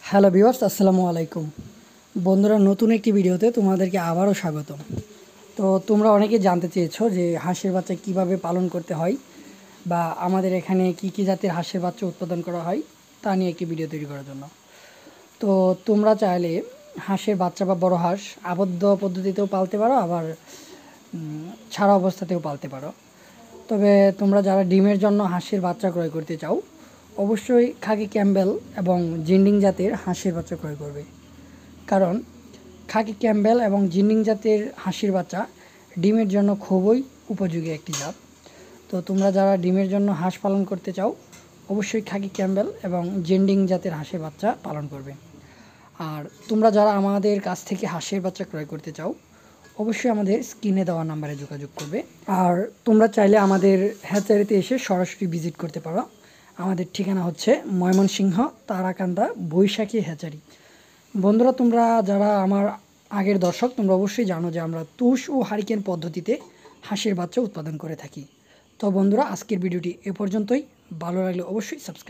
Hello viewers, আসসালামু আলাইকুম। বন্ধুরা, নতুন একটি ভিডিওতে তোমাদেরকে আবারও স্বাগতম। তো তোমরা অনেকে জানতে চেয়েছো যে হাঁসের বাচ্চা কিভাবে পালন করতে হয় বা আমাদের এখানে কি কি জাতের হাঁসের বাচ্চা উৎপাদন করা হয় তা নিয়ে একটি ভিডিও তৈরি করার জন্য। তো তোমরা চাইলে হাঁসের বাচ্চা বা বড় হাঁস আবদ্ধ পদ্ধতিতেও পালতে পারো, আবার ছাড়া অবস্থাতেও পালতে পারো। তবে তোমরা যারা ডিমের জন্য হাঁসের বাচ্চা ক্রয় করতে চাও, অবশ্যই খাকি ক্যাম্বেল এবং জিন্ডিং জাতের হাঁসের বাচ্চা ক্রয় করবে। কারণ খাকি ক্যাম্বেল এবং জিন্ডিং জাতের হাঁসের বাচ্চা ডিমের জন্য খুবই উপযোগী একটি জাত। তো তোমরা যারা ডিমের জন্য হাঁস পালন করতে চাও, অবশ্যই খাকি ক্যাম্বেল এবং জিন্ডিং জাতের হাঁসের বাচ্চা পালন করবে। আর তোমরা যারা আমাদের কাছ থেকে হাঁসের বাচ্চা ক্রয় করতে চাও, অবশ্যই আমাদের স্ক্রিনে দেওয়া নাম্বারে যোগাযোগ করবে। আর তোমরা চাইলে আমাদের হ্যাচারিতে এসে সরাসরি ভিজিট করতে পারো। আমাদের ঠিকানা হচ্ছে ময়মনসিংহ তারাকান্দা বৈশাখী হ্যাচারি। বন্ধুরা, তোমরা যারা আমার আগের দর্শক, তোমরা অবশ্যই জানো যে আমরা তুষ ও হারিকেন পদ্ধতিতে হাঁসের বাচ্চা উৎপাদন করে থাকি। তো বন্ধুরা, আজকের ভিডিওটি এ পর্যন্তই। ভালো লাগলে অবশ্যই সাবস্ক্রাইব